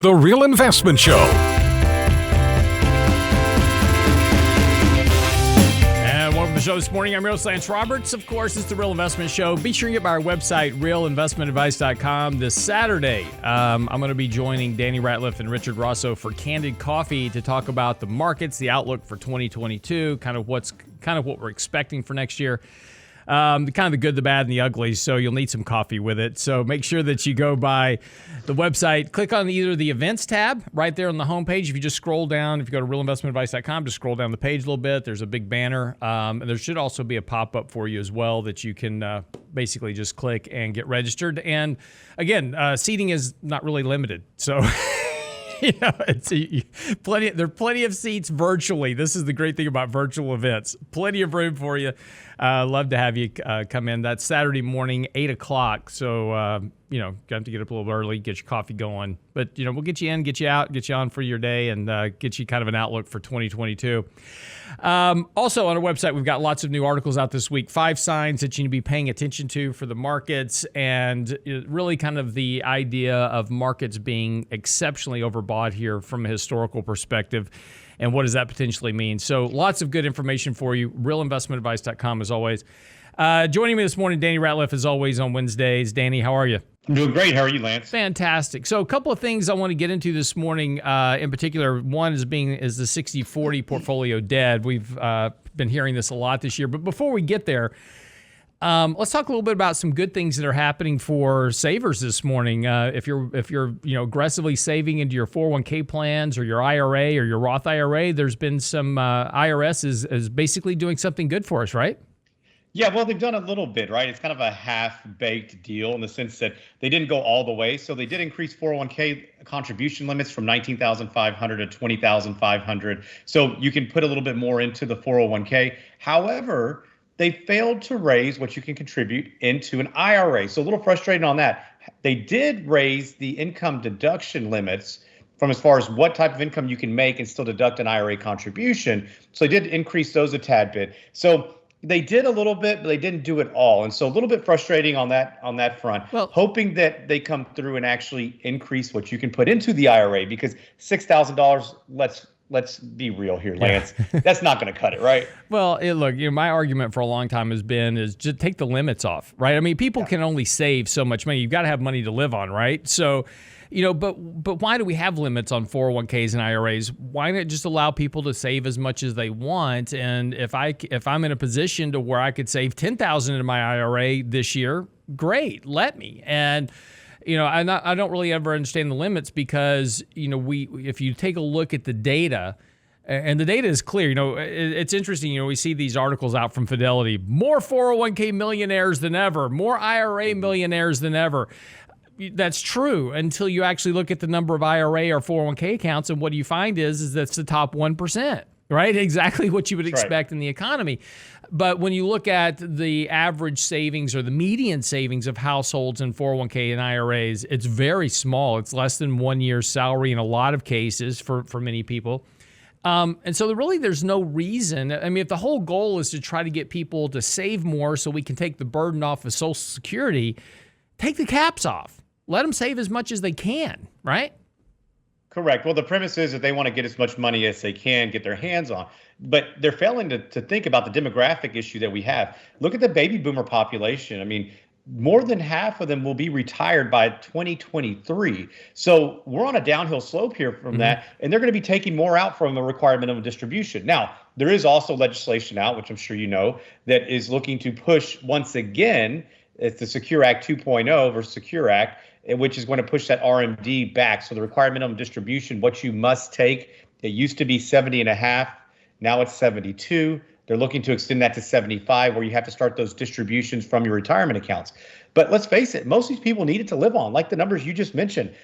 The Real Investment Show. And welcome to the show this morning. I'm Lance Roberts. Of course, it's The Real Investment Show. Be sure to get by our website, realinvestmentadvice.com. This Saturday, I'm going to be joining Danny Ratliff and Richard Rosso for Candid Coffee to talk about the markets, the outlook for 2022, kind of what we're expecting for next year. Kind of the good, the bad, and the ugly, so you'll need some coffee with it. So make sure that you go by the website, click on either the events tab right there on the homepage. If you just scroll down, if you go to realinvestmentadvice.com, just scroll down the page a little bit. There's a big banner. And there should also be a pop-up for you as well that you can basically just click and get registered. And again, seating is not really limited. So... there are plenty of seats virtually. This is the great thing about virtual events. Plenty of room for you. Love to have you come in. That's Saturday morning, 8 o'clock. So, you have to get up a little early, get your coffee going. But, we'll get you in, get you out, get you on for your day, and get you kind of an outlook for 2022. Also, on our website, we've got lots of new articles out this week. 5 signs that you need to be paying attention to for the markets, and really kind of the idea of markets being exceptionally overbought here from a historical perspective. And what does that potentially mean? So lots of good information for you. Realinvestmentadvice.com as always. Joining me this morning, Danny Ratliff, as always, on Wednesdays. Danny, how are you? I'm doing great. How are you, Lance? Fantastic. So a couple of things I want to get into this morning. In particular, one is the 60-40 portfolio dead. We've been hearing this a lot this year. But before we get there, let's talk a little bit about some good things that are happening for savers this morning. If you're aggressively saving into your 401k plans or your IRA or your Roth IRA, there's been some IRS is basically doing something good for us, right? Yeah, well, they've done a little bit, right? It's kind of a half-baked deal in the sense that they didn't go all the way. So they did increase 401k contribution limits from $19,500 to $20,500. So you can put a little bit more into the 401k. However, they failed to raise what you can contribute into an IRA. So a little frustrating on that. They did raise the income deduction limits from as far as what type of income you can make and still deduct an IRA contribution. So they did increase those a tad bit. So they did a little bit, but they didn't do it all. And so a little bit frustrating on that front. Well, hoping that they come through and actually increase what you can put into the IRA, because $6,000, let's be real here, Lance. Yeah. That's not going to cut it, right? Well, look, my argument for a long time has been is just take the limits off, right? I mean, people can only save so much money. You've got to have money to live on, right? So, but why do we have limits on 401ks and IRAs? Why not just allow people to save as much as they want? And if I'm in a position to where I could save $10,000 in my IRA this year, great, let me. And I don't really ever understand the limits because, if you take a look at the data, and the data is clear, it's interesting, we see these articles out from Fidelity, more 401k millionaires than ever, more IRA millionaires than ever. That's true until you actually look at the number of IRA or 401k accounts, and what you find is that's the top 1%. Right? Exactly what you would expect in the economy. But when you look at the average savings or the median savings of households in 401k and IRAs, it's very small. It's less than 1 year's salary in a lot of cases for many people. And so there's no reason. I mean, if the whole goal is to try to get people to save more so we can take the burden off of Social Security, take the caps off. Let them save as much as they can, right? Correct. Well, the premise is that they want to get as much money as they can get their hands on, but they're failing to think about the demographic issue that we have. Look at the baby boomer population. I mean, more than half of them will be retired by 2023. So we're on a downhill slope here from that, and they're going to be taking more out from a required minimum distribution. Now, there is also legislation out, which I'm sure you know, that is looking to push once again. It's the Secure Act 2.0 versus Secure Act, which is going to push that RMD back. So the required minimum distribution, what you must take, it used to be 70 and a half. Now it's 72. They're looking to extend that to 75, where you have to start those distributions from your retirement accounts. But let's face it, most of these people need it to live on. Like the numbers you just mentioned,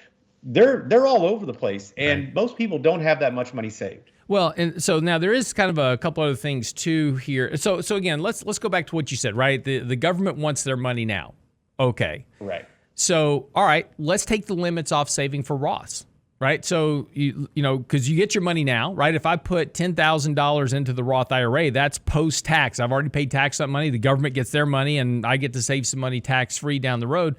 they're all over the place, and most people don't have that much money saved. Well, and so now there is kind of a couple other things too here. So again, let's go back to what you said, right? The government wants their money now. Okay. Right. So, all right, let's take the limits off saving for Roths, right? So, because you get your money now, right? If I put $10,000 into the Roth IRA, that's post-tax. I've already paid tax on money. The government gets their money, and I get to save some money tax-free down the road.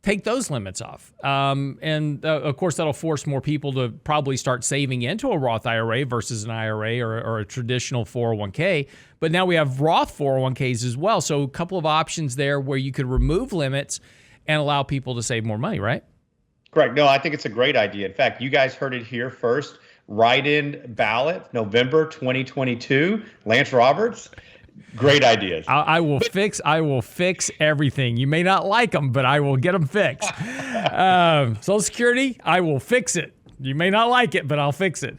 take those limits off. And of course, that'll force more people to probably start saving into a Roth IRA versus an IRA or a traditional 401k. But now we have Roth 401ks as well. So a couple of options there where you could remove limits and allow people to save more money, right? Correct. No, I think it's a great idea. In fact, you guys heard it here first. Write-in ballot, November 2022. Lance Roberts. Great ideas. I will fix everything. You may not like them, but I will get them fixed. Social Security, I will fix it. You may not like it, but I'll fix it.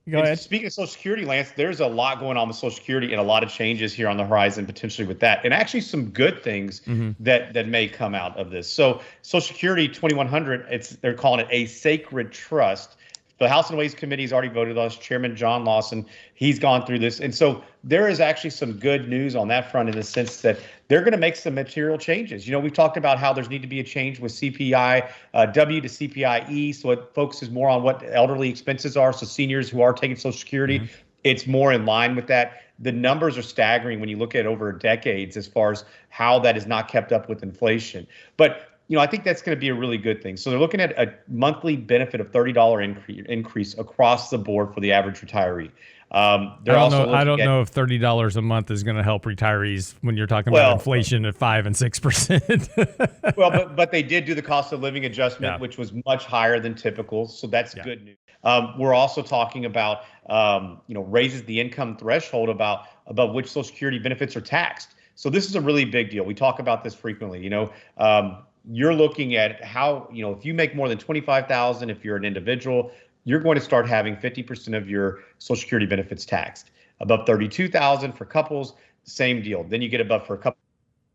Go ahead. Speaking of Social Security, Lance, there's a lot going on with Social Security and a lot of changes here on the horizon potentially with that, and actually some good things that may come out of this. So Social Security 2100, they're calling it a sacred trust. The House and Ways Committee has already voted on this. Chairman John Lawson, he's gone through this. And so there is actually some good news on that front in the sense that they're going to make some material changes. You know, we've talked about how there's need to be a change with CPI W to CPI-E, so it focuses more on what elderly expenses are. So seniors who are taking Social Security, it's more in line with that. The numbers are staggering when you look at over decades as far as how that is not kept up with inflation. But you know, I think that's going to be a really good thing. So they're looking at a monthly benefit of $30 increase across the board for the average retiree. I don't know if $30 a month is going to help retirees when you're talking about inflation at 5% and 6%. Well, but they did do the cost of living adjustment, which was much higher than typical. So that's good news. We're also talking about raises the income threshold about which Social Security benefits are taxed. So this is a really big deal. We talk about this frequently. You're looking at how, if you make more than $25,000, if you're an individual, you're going to start having 50% of your Social Security benefits taxed. Above $32,000 for couples, same deal. Then you get above for a couple,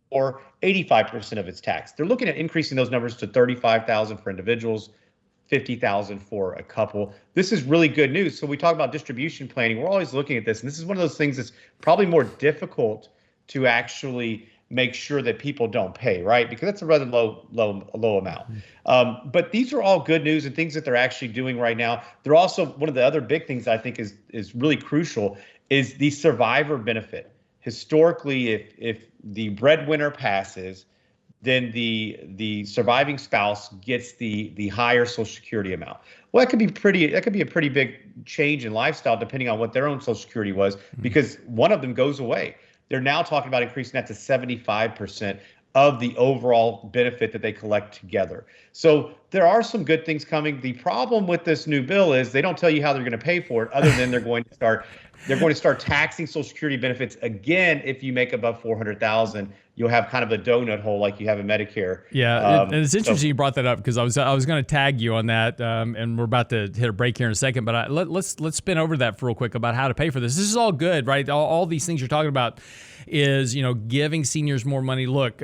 or 85% of it's taxed. They're looking at increasing those numbers to $35,000 for individuals, $50,000 for a couple. This is really good news. So we talk about distribution planning. We're always looking at this, and this is one of those things that's probably more difficult to actually make sure that people don't pay, right? Because that's a rather low amount. But these are all good news and things that they're actually doing right now. They're also, one of the other big things I think is really crucial is the survivor benefit. Historically, if the breadwinner passes, then the surviving spouse gets the higher Social Security amount. Well, that could be a pretty big change in lifestyle depending on what their own Social Security was, because one of them goes away. They're now talking about increasing that to 75% of the overall benefit that they collect together. So there are some good things coming. The problem with this new bill is they don't tell you how they're going to pay for it, other than they're going to start taxing Social Security benefits again. If you make above $400,000, you'll have kind of a donut hole like you have in Medicare. Yeah, and it's interesting you brought that up, because I was going to tag you on that, and we're about to hit a break here in a second. But let's spin over that for real quick about how to pay for this. This is all good, right? All these things you're talking about is giving seniors more money. Look,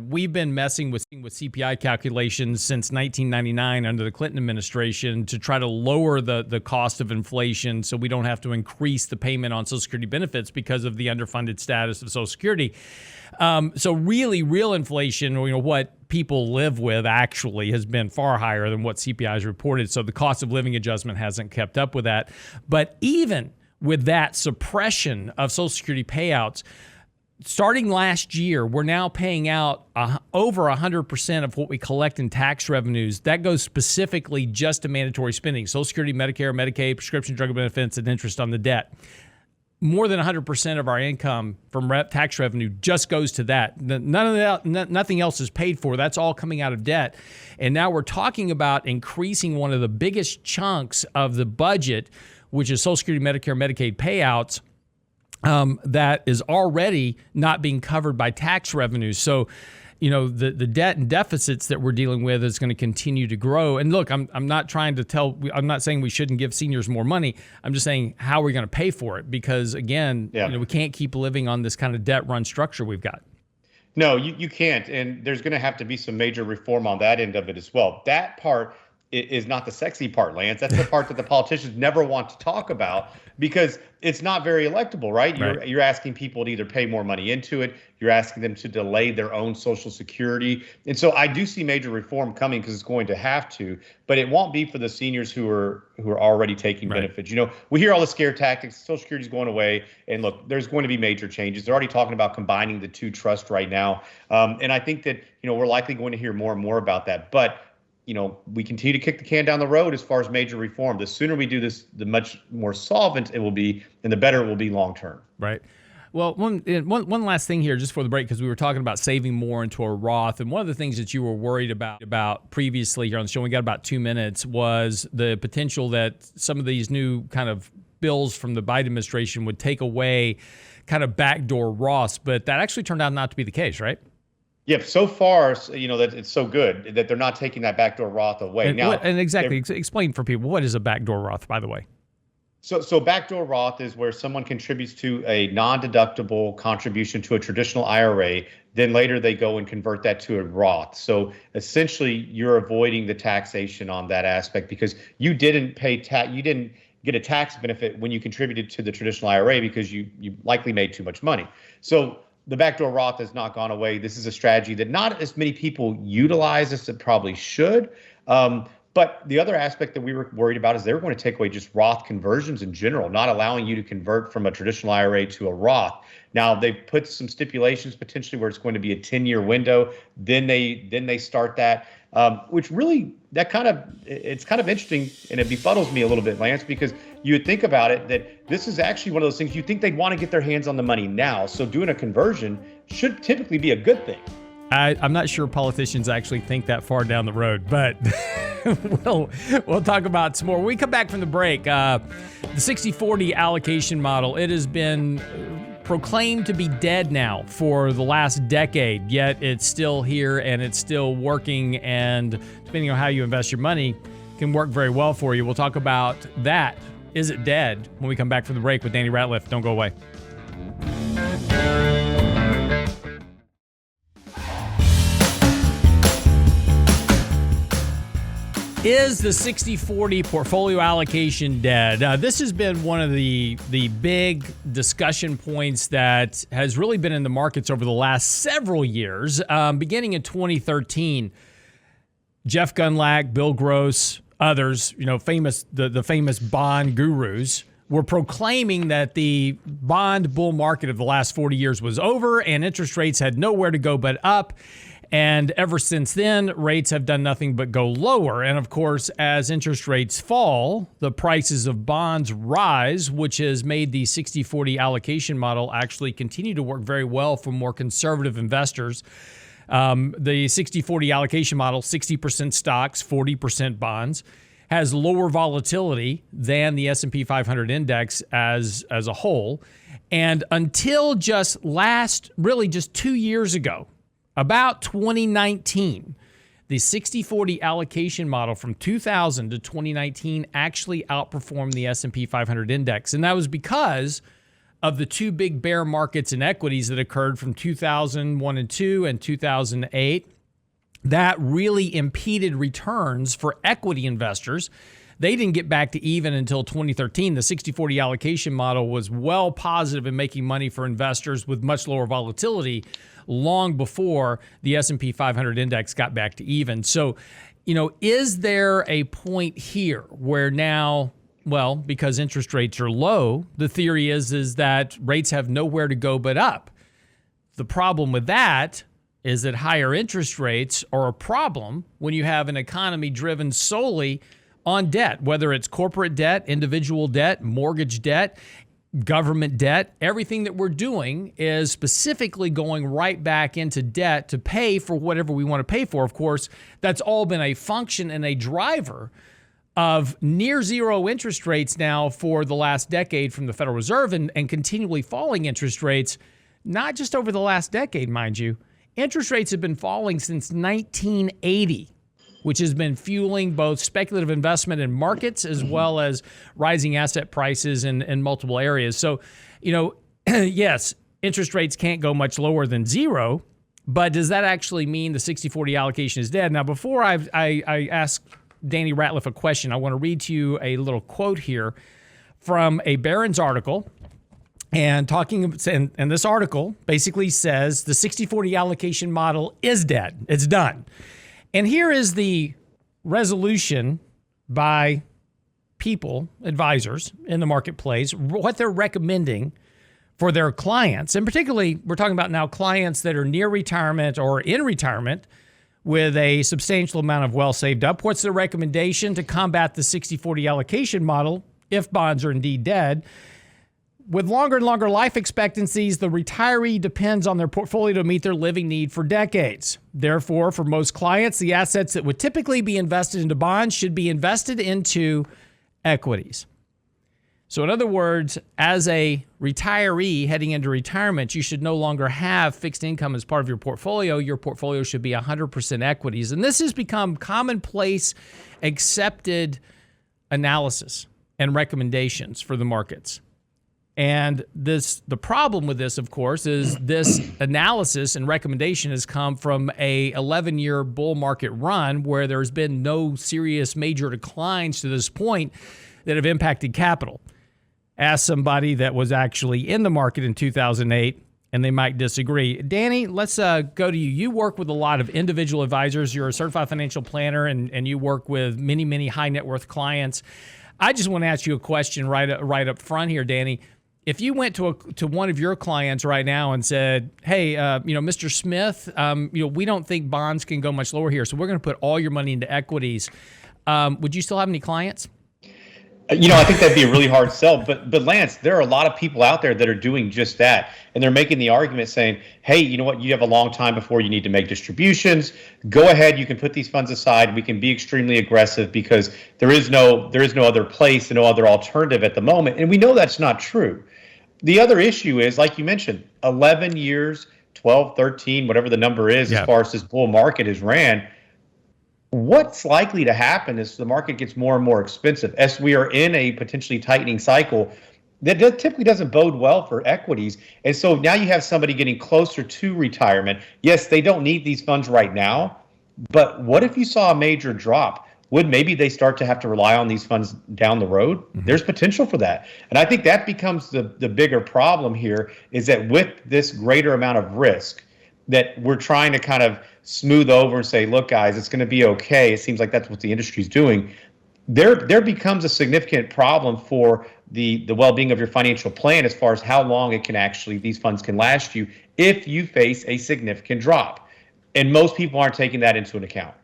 we've been messing with CPI calculations since 1999 under the Clinton administration to try to lower the cost of inflation, so we don't have to increase the payment on Social Security benefits because of the underfunded status of Social Security. So really, real inflation, what people live with actually has been far higher than what CPI has reported. So the cost of living adjustment hasn't kept up with that. But even with that suppression of Social Security payouts, starting last year, we're now paying out over 100% of what we collect in tax revenues. That goes specifically just to mandatory spending: Social Security, Medicare, Medicaid, prescription drug benefits, and interest on the debt. More than 100% of our income from tax revenue just goes to that. None of that, nothing else is paid for. That's all coming out of debt. And now we're talking about increasing one of the biggest chunks of the budget, which is Social Security, Medicare, Medicaid payouts, that is already not being covered by tax revenues. So, the debt and deficits that we're dealing with is going to continue to grow. And look, I'm not saying we shouldn't give seniors more money. I'm just saying, how are we going to pay for it? Because again, we can't keep living on this kind of debt run structure we've got. No, you can't. And there's going to have to be some major reform on that end of it as well. That part is not the sexy part, Lance. That's the part that the politicians never want to talk about because it's not very electable, right? You're asking people to either pay more money into it. You're asking them to delay their own Social Security. And so I do see major reform coming because it's going to have to, but it won't be for the seniors who are already taking benefits. You know, we hear all the scare tactics, Social Security is going away. And look, there's going to be major changes. They're already talking about combining the two trusts right now. And I think that, we're likely going to hear more and more about that. But we continue to kick the can down the road as far as major reform. The sooner we do this, the much more solvent it will be, and the better it will be long term. Right. Well, one last thing here, just for the break, because we were talking about saving more into a Roth, and one of the things that you were worried about previously here on the show, we got about 2 minutes, was the potential that some of these new kind of bills from the Biden administration would take away kind of backdoor Roths, but that actually turned out not to be the case, right? Yep. So far, that it's so good that they're not taking that backdoor Roth away. And exactly, explain for people, what is a backdoor Roth, by the way? So backdoor Roth is where someone contributes to a non-deductible contribution to a traditional IRA, then later they go and convert that to a Roth. So essentially, you're avoiding the taxation on that aspect because you didn't pay you didn't get a tax benefit when you contributed to the traditional IRA because you likely made too much money. So the backdoor Roth has not gone away. This is a strategy that not as many people utilize as it probably should. But the other aspect that we were worried about is they were going to take away just Roth conversions in general, not allowing you to convert from a traditional IRA to a Roth. Now they've put some stipulations potentially where it's going to be a 10-year window. Then they start that, which really it's kind of interesting, and it befuddles me a little bit, Lance, because you would think about it that this is actually one of those things you think they'd want to get their hands on the money now. So doing a conversion should typically be a good thing. I'm not sure politicians actually think that far down the road, but we'll talk about some more. When we come back from the break, the 60-40 allocation model, it has been proclaimed to be dead now for the last decade, yet it's still here and it's still working, and depending on how you invest your money, can work very well for you. We'll talk about that. Is it dead? When we come back from the break with Danny Ratliff. Don't go away. Is the 60-40 portfolio allocation dead? This has been one of the big discussion points that has really been in the markets over the last several years. Beginning in 2013, Jeff Gundlach, Bill Gross, others, the famous bond gurus, were proclaiming that the bond bull market of the last 40 years was over and interest rates had nowhere to go but up. And ever since then, rates have done nothing but go lower. And of course, as interest rates fall, the prices of bonds rise, which has made the 60-40 allocation model actually continue to work very well for more conservative investors. The 60-40 allocation model, 60% stocks, 40% bonds, has lower volatility than the S&P 500 index as a whole. And until just 2 years ago, about 2019, the 60-40 allocation model from 2000 to 2019 actually outperformed the S&P 500 index. And that was because of the two big bear markets in equities that occurred from 2001 and 2 and 2008. That really impeded returns for equity investors. They didn't get back to even until 2013. The 60-40 allocation model was well positive in making money for investors with much lower volatility long before the S&P 500 index got back to even. So, is there a point here where now, well, because interest rates are low, the theory is that rates have nowhere to go but up? The problem with that is that higher interest rates are a problem when you have an economy driven solely on debt, whether it's corporate debt, individual debt, mortgage debt, government debt. Everything that we're doing is specifically going right back into debt to pay for whatever we want to pay for. Of course, that's all been a function and a driver of near zero interest rates now for the last decade from the Federal Reserve and continually falling interest rates, not just over the last decade, mind you. Interest rates have been falling since 1980. Which has been fueling both speculative investment in markets as well as rising asset prices in multiple areas. So, yes, interest rates can't go much lower than zero, but does that actually mean the 60-40 allocation is dead? Now, before I ask Danny Ratliff a question. I want to read to you a little quote here from a Barron's article. And this article basically says the 60-40 allocation model is dead. It's done. And here is the resolution by people, advisors in the marketplace, what they're recommending for their clients. And particularly, we're talking about now clients that are near retirement or in retirement with a substantial amount of wealth saved up. What's the recommendation to combat the 60-40 allocation model if bonds are indeed dead? With longer and longer life expectancies, the retiree depends on their portfolio to meet their living need for decades. Therefore, for most clients, the assets that would typically be invested into bonds should be invested into equities. So in other words, as a retiree heading into retirement, you should no longer have fixed income as part of your portfolio. Your portfolio should be 100% equities. And this has become commonplace, accepted analysis and recommendations for the markets. And the problem with this, of course, is this analysis and recommendation has come from a 11-year bull market run where there's been no serious major declines to this point that have impacted capital. Ask somebody that was actually in the market in 2008, and they might disagree. Danny, let's go to you. You work with a lot of individual advisors. You're a certified financial planner, and you work with many, many high net worth clients. I just want to ask you a question right up front here, Danny. If you went to one of your clients right now and said, "Hey, Mr. Smith, we don't think bonds can go much lower here, so we're going to put all your money into equities," would you still have any clients? I think that'd be a really hard sell. But Lance, there are a lot of people out there that are doing just that, and they're making the argument saying, "Hey, you know what? You have a long time before you need to make distributions. Go ahead, you can put these funds aside. We can be extremely aggressive because there is no other place and no other alternative at the moment." And we know that's not true. The other issue is, like you mentioned, 11 years, 12, 13, whatever the number is, as far as this bull market has ran. What's likely to happen is the market gets more and more expensive as we are in a potentially tightening cycle that typically doesn't bode well for equities. And so now you have somebody getting closer to retirement. Yes, they don't need these funds right now, but what if you saw a major drop? Would maybe they start to have to rely on these funds down the road? Mm-hmm. There's potential for that. And I think that becomes the bigger problem here, is that with this greater amount of risk that we're trying to kind of smooth over and say, look, guys, it's going to be okay. It seems like that's what the industry's doing. There becomes a significant problem for the well-being of your financial plan as far as how long these funds can last you if you face a significant drop. And most people aren't taking that into account.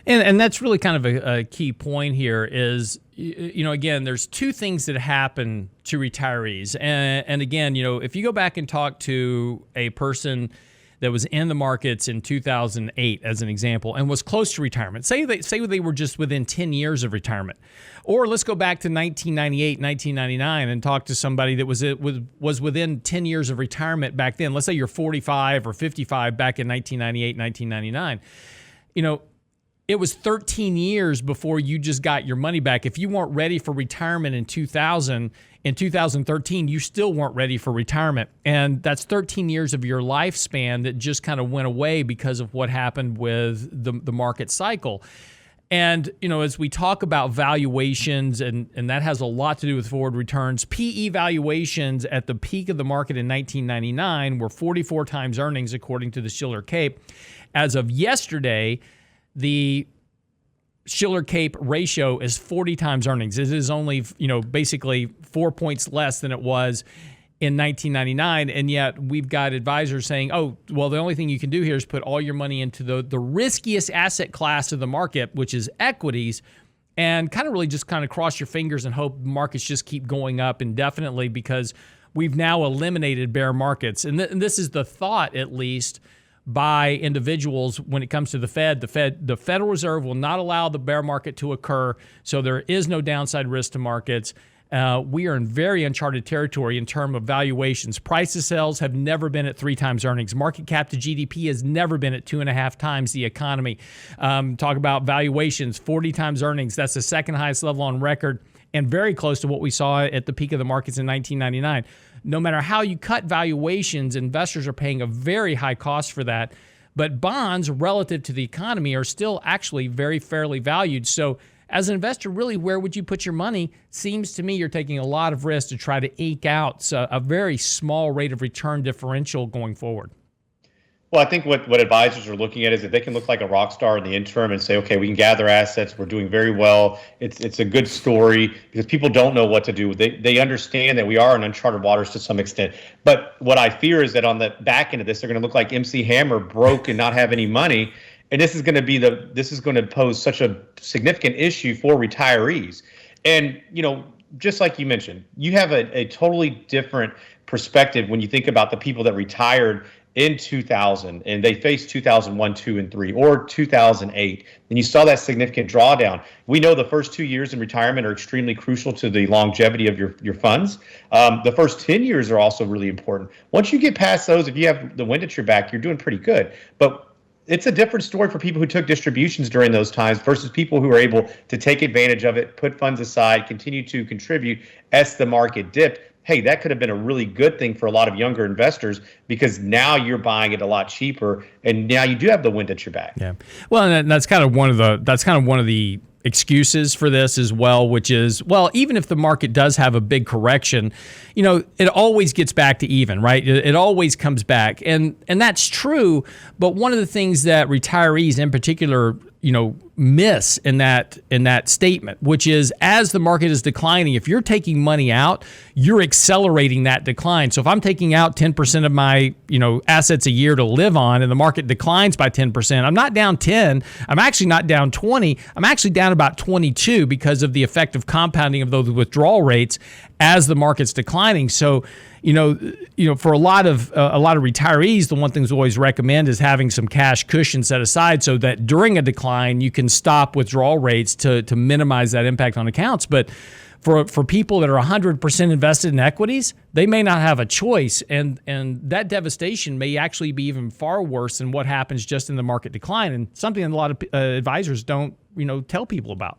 And that's really kind of a key point here is, again, there's two things that happen to retirees. And again, if you go back and talk to a person that was in the markets in 2008, as an example, and was close to retirement, say they were just within 10 years of retirement. Or let's go back to 1998, 1999 and talk to somebody that was within 10 years of retirement back then. Let's say you're 45 or 55 back in 1998, 1999. It was 13 years before you just got your money back. If you weren't ready for retirement in 2013, you still weren't ready for retirement. And that's 13 years of your lifespan that just kind of went away because of what happened with the market cycle. And, as we talk about valuations, and that has a lot to do with forward returns, PE valuations at the peak of the market in 1999 were 44 times earnings, according to the Shiller Cape. As of yesterday, the Shiller Cape ratio is 40 times earnings. It is only, basically 4 points less than it was in 1999. And yet we've got advisors saying, oh, well, the only thing you can do here is put all your money into the riskiest asset class of the market, which is equities, and kind of cross your fingers and hope markets just keep going up indefinitely because we've now eliminated bear markets. And this is the thought, at least, by individuals when it comes to the Fed. The Federal Reserve will not allow the bear market to occur, so there is no downside risk to markets. We are in very uncharted territory in terms of valuations. Price to sales have never been at 3 times earnings. Market cap to GDP has never been at 2.5 times the economy. Talk about valuations, 40 times earnings. That's the second highest level on record and very close to what we saw at the peak of the markets in 1999. No matter how you cut valuations, investors are paying a very high cost for that. But bonds, relative to the economy, are still actually very fairly valued. So as an investor, really, where would you put your money? Seems to me you're taking a lot of risk to try to eke out a very small rate of return differential going forward. Well, I think what advisors are looking at is that they can look like a rock star in the interim and say, okay, we can gather assets. We're doing very well. It's a good story, because people don't know what to do. They understand that we are in uncharted waters to some extent. But what I fear is that on the back end of this, they're going to look like MC Hammer, broke and not have any money. And this is going to pose such a significant issue for retirees. And, just like you mentioned, you have a totally different perspective when you think about the people that retired in 2000 and they faced 2001, 2, and 3, or 2008, and you saw that significant drawdown. We know the first 2 years in retirement are extremely crucial to the longevity of your funds. The first 10 years are also really important. Once you get past those, if you have the wind at your back, you're doing pretty good. But it's a different story for people who took distributions during those times versus people who are able to take advantage of it, put funds aside, continue to contribute as the market dipped. Hey, that could have been a really good thing for a lot of younger investors, because now you're buying it a lot cheaper, and now you do have the wind at your back. Yeah, well, and that's kind of one of the excuses for this as well, which is, well, even if the market does have a big correction, it always gets back to even, right? It always comes back, and that's true. But one of the things that retirees in particular, miss in that statement, which is, as the market is declining, if you're taking money out, you're accelerating that decline. So if I'm taking out 10% of my assets a year to live on, and the market declines by 10%, I'm not down 10. I'm actually not down 20. I'm actually down about 22 because of the effect of compounding of those withdrawal rates as the market's declining. So for a lot of retirees, the one thing we always recommend is having some cash cushion set aside so that during a decline you can stop withdrawal rates to minimize that impact on accounts. But for people that are 100% invested in equities, they may not have a choice, and that devastation may actually be even far worse than what happens just in the market decline, and something that a lot of advisors don't tell people about.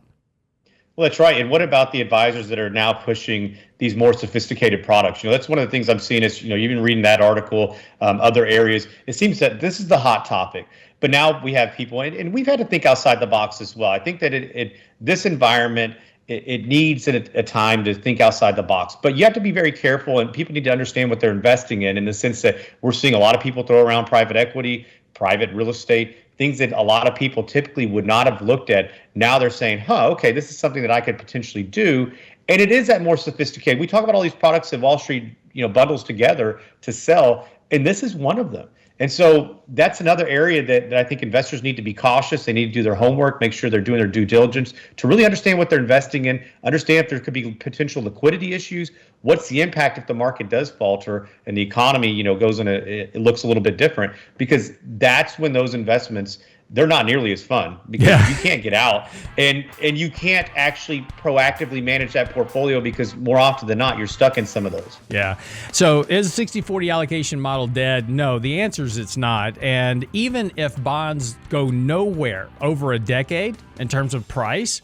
Well, that's right. And what about the advisors that are now pushing these more sophisticated products? That's one of the things I'm seeing is, you've been reading that article, other areas. It seems that this is the hot topic. But now we have people, and we've had to think outside the box as well. I think that this environment, it needs a time to think outside the box. But you have to be very careful, and people need to understand what they're investing in the sense that we're seeing a lot of people throw around private equity, private real estate, things that a lot of people typically would not have looked at. Now they're saying, okay, this is something that I could potentially do. And it is that more sophisticated. We talk about all these products that Wall Street, bundles together to sell, and this is one of them. And so that's another area that I think investors need to be cautious. They need to do their homework, make sure they're doing their due diligence to really understand what they're investing in, understand if there could be potential liquidity issues. What's the impact if the market does falter and the economy, it looks a little bit different, because that's when those investments, they're not nearly as fun, because you can't get out and you can't actually proactively manage that portfolio, because more often than not, you're stuck in some of those. Yeah. So is the 60-40 allocation model dead? No, the answer is it's not. And even if bonds go nowhere over a decade in terms of price,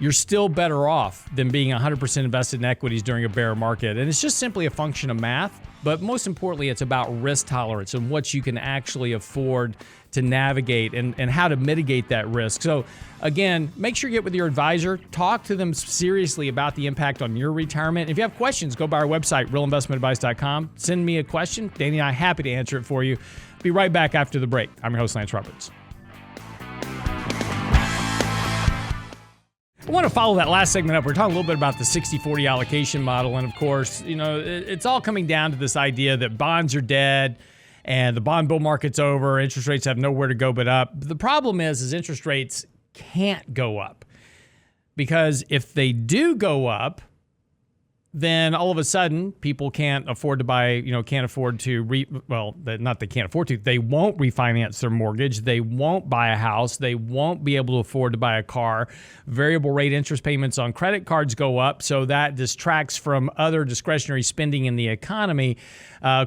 you're still better off than being 100% invested in equities during a bear market. And it's just simply a function of math. But most importantly, it's about risk tolerance and what you can actually afford to navigate and how to mitigate that risk. So again, make sure you get with your advisor, talk to them seriously about the impact on your retirement. If you have questions, go by our website, realinvestmentadvice.com. Send me a question. Danny and I are happy to answer it for you. Be right back after the break. I'm your host, Lance Roberts. I want to follow that last segment up. We're talking a little bit about the 60-40 allocation model. And of course, it's all coming down to this idea that bonds are dead and the bond bull market's over. Interest rates have nowhere to go but up. The problem is interest rates can't go up, because if they do go up, then all of a sudden people can't afford to buy, can't afford to not they can't afford to, they won't refinance their mortgage. They won't buy a house. They won't be able to afford to buy a car. Variable rate interest payments on credit cards go up. So that distracts from other discretionary spending in the economy.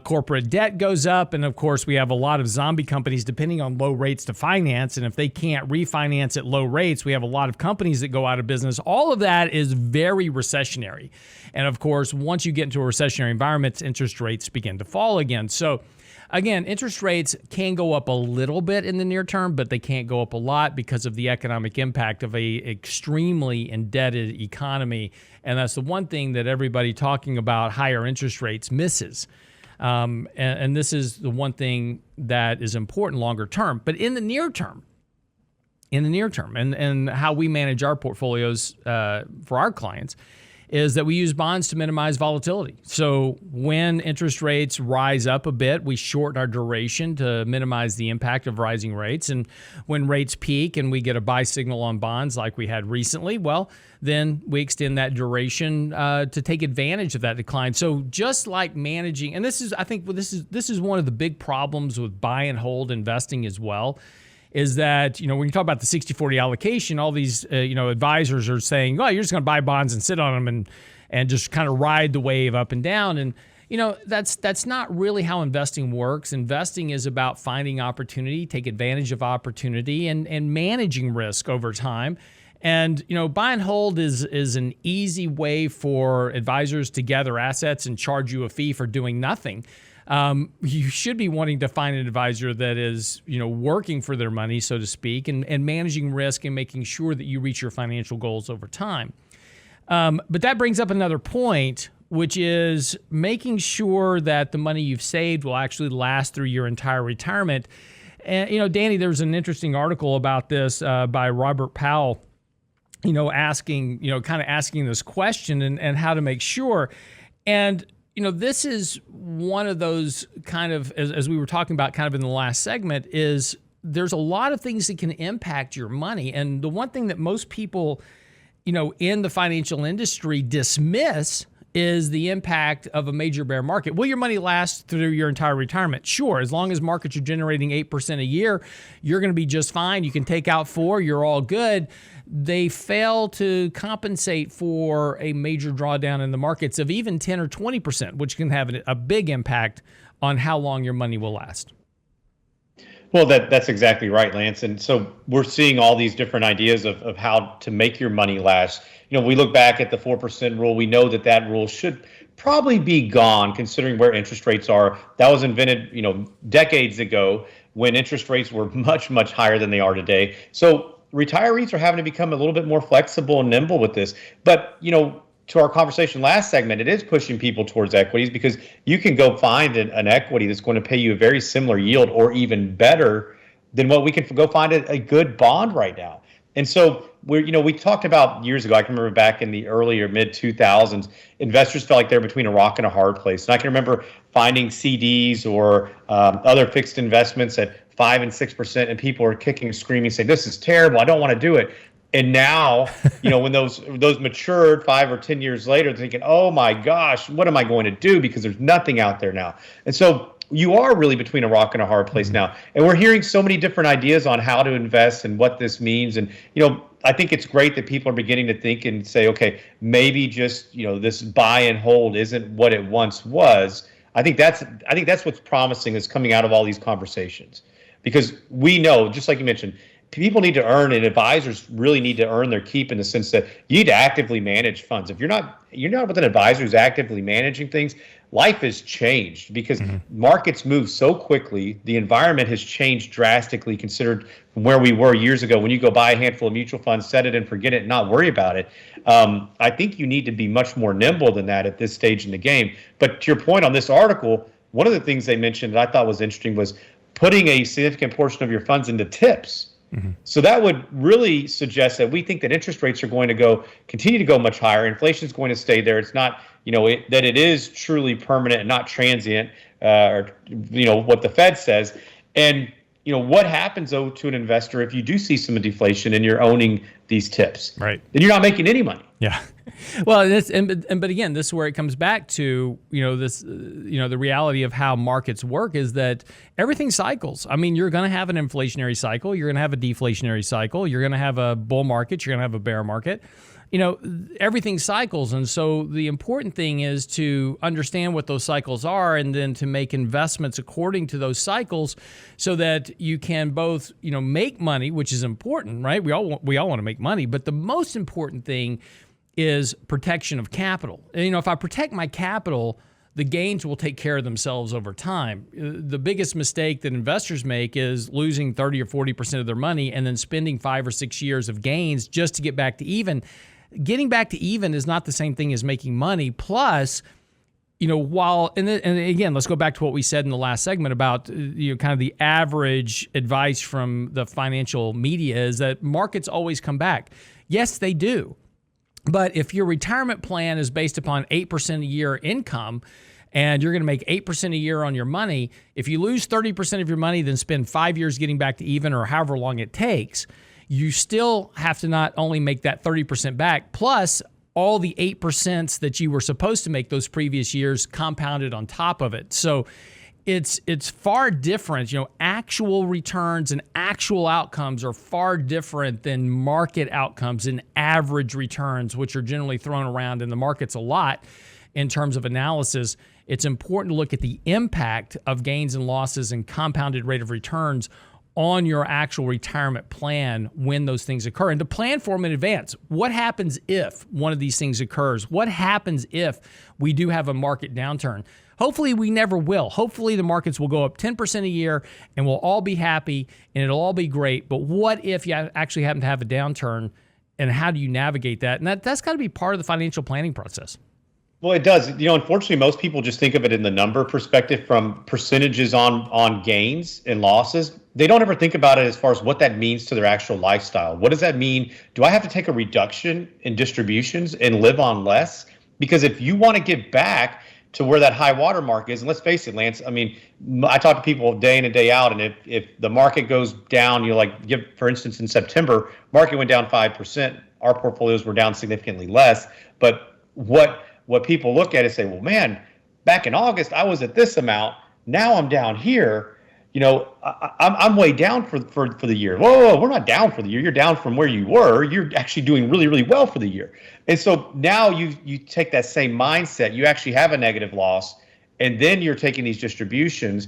Corporate debt goes up. And of course, we have a lot of zombie companies depending on low rates to finance. And if they can't refinance at low rates, we have a lot of companies that go out of business. All of that is very recessionary. And of course, once you get into a recessionary environment, interest rates begin to fall again. So again, interest rates can go up a little bit in the near term, but they can't go up a lot because of the economic impact of a extremely indebted economy. And that's the one thing that everybody talking about higher interest rates misses. And this is the one thing that is important longer term. But in the near term, and how we manage our portfolios for our clients is that we use bonds to minimize volatility. So when interest rates rise up a bit, we shorten our duration to minimize the impact of rising rates. And when rates peak and we get a buy signal on bonds like we had recently, well, then we extend that duration to take advantage of that decline. So just like managing, and I think this is one of the big problems with buy and hold investing as well, is that, when you talk about the 60-40 allocation, all these, advisors are saying, well, you're just going to buy bonds and sit on them and just kind of ride the wave up and down. And, that's not really how investing works. Investing is about finding opportunity, take advantage of opportunity, and managing risk over time. And, buy and hold is an easy way for advisors to gather assets and charge you a fee for doing nothing. You should be wanting to find an advisor that is, working for their money, so to speak, and managing risk and making sure that you reach your financial goals over time. But that brings up another point, which is making sure that the money you've saved will actually last through your entire retirement. And, Danny, there's an interesting article about this by Robert Powell, asking this question and how to make sure. And this is one of those kind of, as we were talking about kind of in the last segment, is there's a lot of things that can impact your money. And the one thing that most people, in the financial industry dismiss is the impact of a major bear market. Will your money last through your entire retirement? Sure. As long as markets are generating 8% a year, you're going to be just fine. You can take out 4, you're all good. They fail to compensate for a major drawdown in the markets of even 10 or 20%, which can have a big impact on how long your money will last. Well, that's exactly right, Lance. And so we're seeing all these different ideas of how to make your money last. We look back at the 4% rule. We know that rule should probably be gone considering where interest rates are. That was invented, decades ago when interest rates were much, much higher than they are today. So retirees are having to become a little bit more flexible and nimble with this. But, to our conversation last segment, it is pushing people towards equities because you can go find an equity that's going to pay you a very similar yield or even better than what we can go find a good bond right now. And so we talked about years ago, I can remember back in the early or mid 2000s, investors felt like they're between a rock and a hard place. And I can remember finding CDs or other fixed investments at 5 and 6%, and people are kicking and screaming, saying, this is terrible, I don't want to do it. And now, when those matured 5 or 10 years later, they're thinking, oh my gosh, what am I going to do? Because there's nothing out there now. And so you are really between a rock and a hard place now. And we're hearing so many different ideas on how to invest and what this means. And, I think it's great that people are beginning to think and say, okay, maybe just, this buy and hold isn't what it once was. I think that's what's promising is coming out of all these conversations, because we know, just like you mentioned, people need to earn, and advisors really need to earn their keep in the sense that you need to actively manage funds. If you're not with an advisor who's actively managing things, life has changed because markets move so quickly. The environment has changed drastically considered from where we were years ago when you go buy a handful of mutual funds, set it and forget it, and not worry about it. I think you need to be much more nimble than that at this stage in the game. But to your point on this article, one of the things they mentioned that I thought was interesting was putting a significant portion of your funds into tips. So that would really suggest that we think that interest rates are going to continue to go much higher. Inflation is going to stay there. It's not, that it is truly permanent and not transient, or what the Fed says. And what happens though to an investor if you do see some deflation and you're owning these tips? Right. Then you're not making any money. Yeah. Well, but again, this is where it comes back to, the reality of how markets work is that everything cycles. I mean, you're going to have an inflationary cycle. You're going to have a deflationary cycle. You're going to have a bull market. You're going to have a bear market. Everything cycles. And so the important thing is to understand what those cycles are and then to make investments according to those cycles so that you can both, make money, which is important, right? We all want to make money, but the most important thing is protection of capital. And, if I protect my capital, the gains will take care of themselves over time. The biggest mistake that investors make is losing 30 or 40% of their money and then spending 5 or 6 years of gains just to get back to even. Getting back to even is not the same thing as making money. Plus, while, and again, let's go back to what we said in the last segment about, kind of the average advice from the financial media is that markets always come back. Yes, they do. But if your retirement plan is based upon 8% a year income and you're going to make 8% a year on your money, if you lose 30% of your money, then spend 5 years getting back to even or however long it takes, you still have to not only make that 30% back, plus all the 8% that you were supposed to make those previous years compounded on top of it. So it's far different. Actual returns and actual outcomes are far different than market outcomes and average returns, which are generally thrown around in the markets a lot in terms of analysis. It's important to look at the impact of gains and losses and compounded rate of returns on your actual retirement plan when those things occur, and to plan for them in advance. What happens if one of these things occurs? What happens if we do have a market downturn? Hopefully we never will. Hopefully the markets will go up 10% a year and we'll all be happy and it'll all be great. But what if you actually happen to have a downturn, and how do you navigate that? And that's got to be part of the financial planning process. Well, it does. Unfortunately, most people just think of it in the number perspective from percentages on gains and losses. They don't ever think about it as far as what that means to their actual lifestyle. What does that mean? Do I have to take a reduction in distributions and live on less? Because if you want to get back to where that high water mark is, and let's face it, Lance, I talk to people day in and day out, and if the market goes down, for instance, in September, market went down 5%. Our portfolios were down significantly less. But what people look at is say, well, man, back in August, I was at this amount. Now I'm down here. I'm way down for the year. Whoa, we're not down for the year. You're down from where you were. You're actually doing really, really well for the year. And so now you take that same mindset. You actually have a negative loss, and then you're taking these distributions.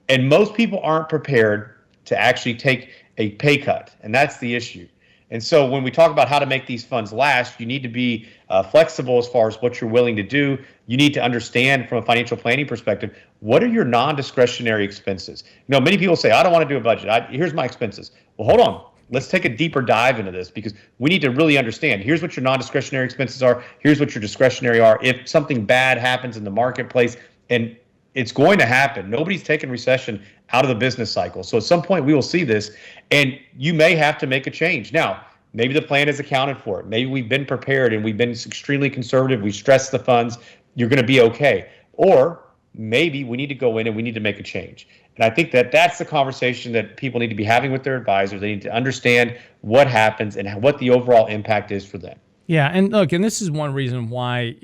And most people aren't prepared to actually take a pay cut, and that's the issue. And so when we talk about how to make these funds last, you need to be flexible as far as what you're willing to do. You need to understand from a financial planning perspective, what are your non-discretionary expenses? Many people say, I don't want to do a budget. Here's my expenses. Well, hold on. Let's take a deeper dive into this, because we need to really understand, here's what your non-discretionary expenses are. Here's what your discretionary are. If something bad happens in the marketplace, and it's going to happen. Nobody's taking recession out of the business cycle. So at some point we will see this, and you may have to make a change. Now, maybe the plan is accounted for it. Maybe we've been prepared and we've been extremely conservative. We stress the funds. You're going to be okay. Or maybe we need to go in and we need to make a change. And I think that's the conversation that people need to be having with their advisors. They need to understand what happens and what the overall impact is for them. Yeah, and look, and this is one reason why,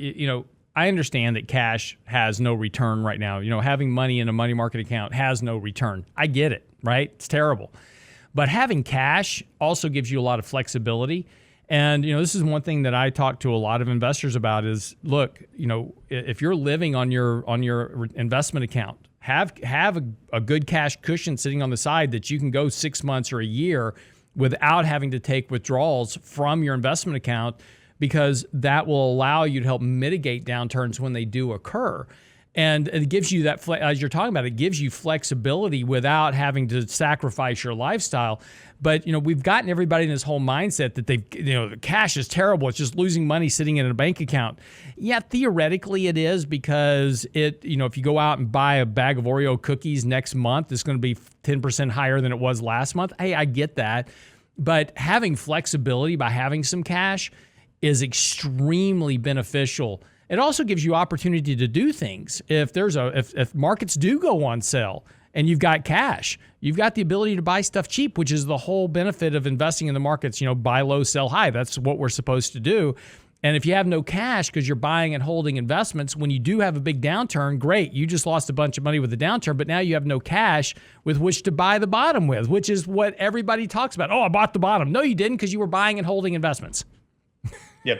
I understand that cash has no return right now. Having money in a money market account has no return. I get it, right? It's terrible. But having cash also gives you a lot of flexibility. And, this is one thing that I talk to a lot of investors about is, look, if you're living on your investment account, have a good cash cushion sitting on the side that you can go 6 months or a year without having to take withdrawals from your investment account, because that will allow you to help mitigate downturns when they do occur. And it gives you that, as you're talking about, it gives you flexibility without having to sacrifice your lifestyle. But, we've gotten everybody in this whole mindset that the cash is terrible. It's just losing money sitting in a bank account. Yeah, theoretically it is, because if you go out and buy a bag of Oreo cookies next month, it's going to be 10% higher than it was last month. Hey, I get that. But having flexibility by having some cash is extremely beneficial. It also gives you opportunity to do things. If markets do go on sale and you've got cash, you've got the ability to buy stuff cheap, which is the whole benefit of investing in the markets. Buy low, sell high. That's what we're supposed to do. And if you have no cash because you're buying and holding investments, when you do have a big downturn, great. You just lost a bunch of money with the downturn, but now you have no cash with which to buy the bottom with, which is what everybody talks about. Oh, I bought the bottom. No, you didn't, because you were buying and holding investments. Yep.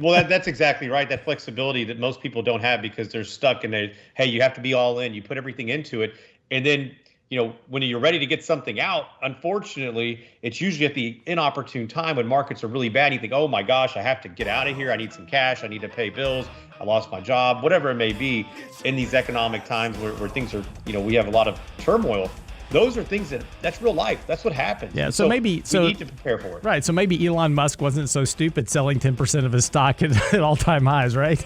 Well, that's exactly right. That flexibility that most people don't have because they're stuck in hey, you have to be all in. You put everything into it, and then when you're ready to get something out, unfortunately, it's usually at the inopportune time when markets are really bad. You think, oh my gosh, I have to get out of here. I need some cash. I need to pay bills. I lost my job, whatever it may be. In these economic times where things are, we have a lot of turmoil. Those are things that's real life. That's what happens. Yeah. So we need to prepare for it. Right. So maybe Elon Musk wasn't so stupid selling 10% of his stock at all-time highs, right?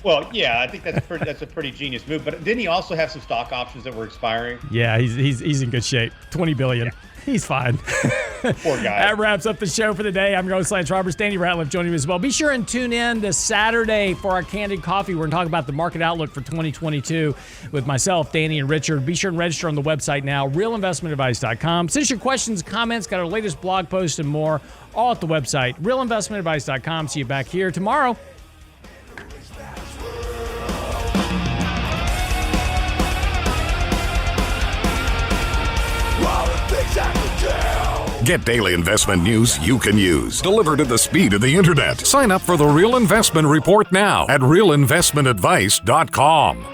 Well, yeah, I think that's a pretty genius move. But didn't he also have some stock options that were expiring? Yeah, he's in good shape. $20 billion. Yeah. He's fine. Poor guy. That wraps up the show for the day. I'm your host, Lance Roberts. Danny Ratliff joining me as well. Be sure and tune in this Saturday for our Candid Coffee. We're going to talk about the market outlook for 2022 with myself, Danny, and Richard. Be sure and register on the website now, realinvestmentadvice.com. Send us your questions, comments, got our latest blog post and more, all at the website, realinvestmentadvice.com. See you back here tomorrow. Get daily investment news you can use, delivered at the speed of the internet. Sign up for the Real Investment Report now at realinvestmentadvice.com.